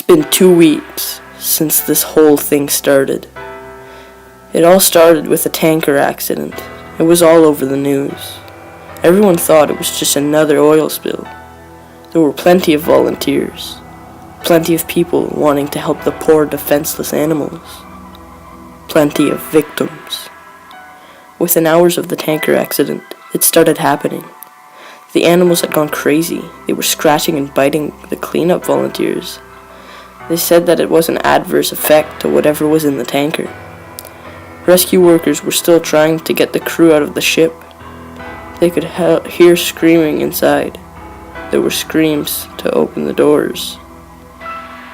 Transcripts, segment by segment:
been 2 weeks since this whole thing started. It all started with a tanker accident. It was all over the news. Everyone thought it was just another oil spill. There were plenty of volunteers, plenty of people wanting to help the poor defenseless animals, plenty of victims. Within hours of the tanker accident, it started happening. The animals had gone crazy. They were scratching and biting the cleanup volunteers. They said that it was an adverse effect to whatever was in the tanker. Rescue workers were still trying to get the crew out of the ship. They could hear screaming inside. There were screams to open the doors.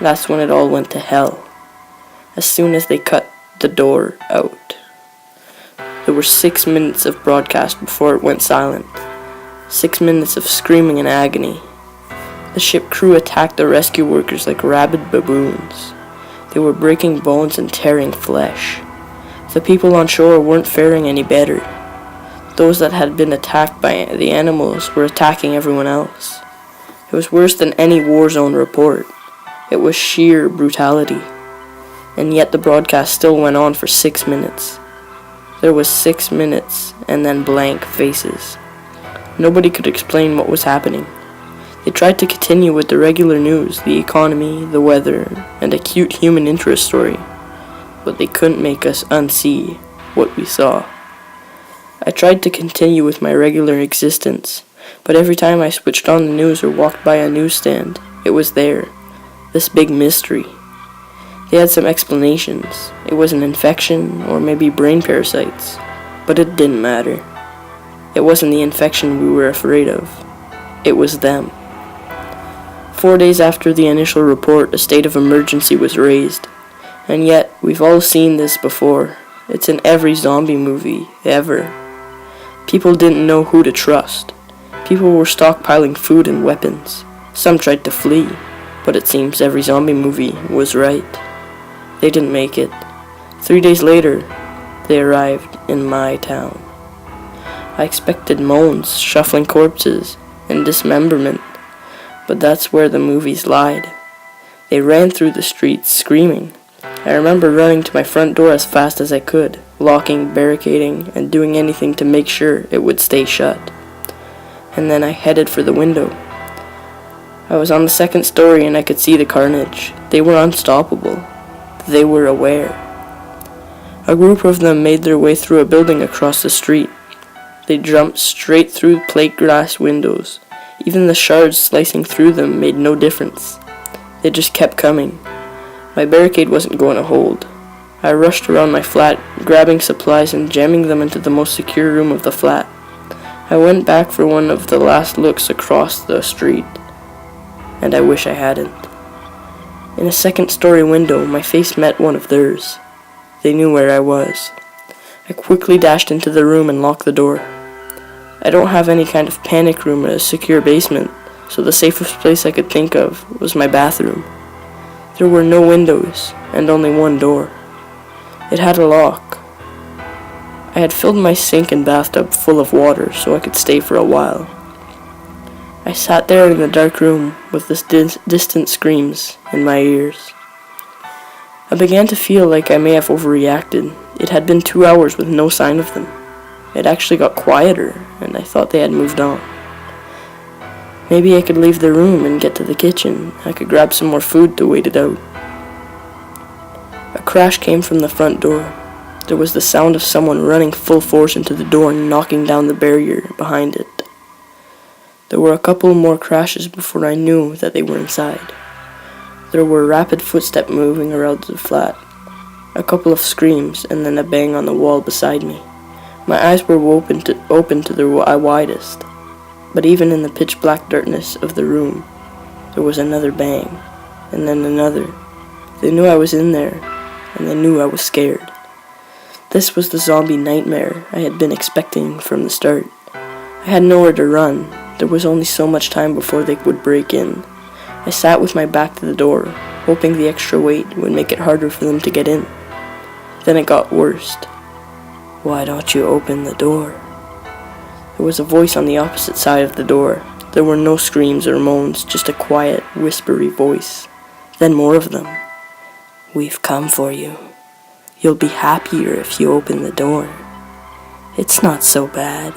That's when it all went to hell. As soon as they cut the door out. There were 6 minutes of broadcast before it went silent. 6 minutes of screaming and agony. The ship crew attacked the rescue workers like rabid baboons. They were breaking bones and tearing flesh. The people on shore weren't faring any better. Those that had been attacked by the animals were attacking everyone else. It was worse than any war zone report. It was sheer brutality. And yet the broadcast still went on for 6 minutes. There was 6 minutes and then blank faces. Nobody could explain what was happening. They tried to continue with the regular news, the economy, the weather, and a cute human interest story. But they couldn't make us unsee what we saw. I tried to continue with my regular existence, but every time I switched on the news or walked by a newsstand, it was there, this big mystery. They had some explanations. It was an infection or maybe brain parasites, but it didn't matter. It wasn't the infection we were afraid of. It was them. 4 days after the initial report, a state of emergency was raised. And yet, we've all seen this before. It's in every zombie movie, ever. People didn't know who to trust. People were stockpiling food and weapons. Some tried to flee, but it seems every zombie movie was right. They didn't make it. 3 days later, they arrived in my town. I expected moans, shuffling corpses, and dismemberment, but that's where the movies lied. They ran through the streets, screaming. I remember running to my front door as fast as I could, locking, barricading, and doing anything to make sure it would stay shut. And then I headed for the window. I was on the second story and I could see the carnage. They were unstoppable. They were aware. A group of them made their way through a building across the street. They jumped straight through plate glass windows. Even the shards slicing through them made no difference. They just kept coming. My barricade wasn't going to hold. I rushed around my flat, grabbing supplies and jamming them into the most secure room of the flat. I went back for one of the last looks across the street, and I wish I hadn't. In a second-story window, my face met one of theirs. They knew where I was. I quickly dashed into the room and locked the door. I don't have any kind of panic room or a secure basement, so the safest place I could think of was my bathroom. There were no windows, and only one door. It had a lock. I had filled my sink and bathtub full of water so I could stay for a while. I sat there in the dark room with the distant screams in my ears. I began to feel like I may have overreacted. It had been 2 hours with no sign of them. It actually got quieter, and I thought they had moved on. Maybe I could leave the room and get to the kitchen. I could grab some more food to wait it out. A crash came from the front door. There was the sound of someone running full force into the door and knocking down the barrier behind it. There were a couple more crashes before I knew that they were inside. There were rapid footsteps moving around the flat. A couple of screams and then a bang on the wall beside me. My eyes were open to their widest. But even in the pitch-black darkness of the room, there was another bang, and then another. They knew I was in there, and they knew I was scared. This was the zombie nightmare I had been expecting from the start. I had nowhere to run. There was only so much time before they would break in. I sat with my back to the door, hoping the extra weight would make it harder for them to get in. Then it got worse. "Why don't you open the door?" There was a voice on the opposite side of the door. There were no screams or moans, just a quiet, whispery voice. Then more of them. "We've come for you. You'll be happier if you open the door. It's not so bad."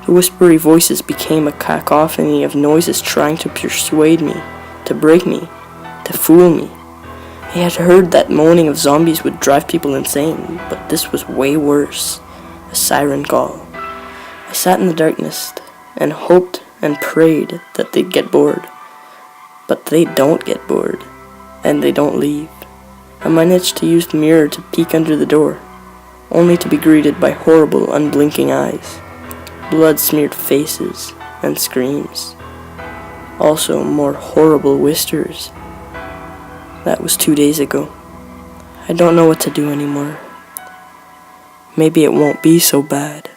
The whispery voices became a cacophony of noises trying to persuade me, to break me, to fool me. I had heard that moaning of zombies would drive people insane, but this was way worse. A siren call. I sat in the darkness and hoped and prayed that they'd get bored. But they don't get bored, and they don't leave. I managed to use the mirror to peek under the door, only to be greeted by horrible, unblinking eyes, blood-smeared faces, and screams. Also, more horrible whispers. That was 2 days ago. I don't know what to do anymore. Maybe it won't be so bad.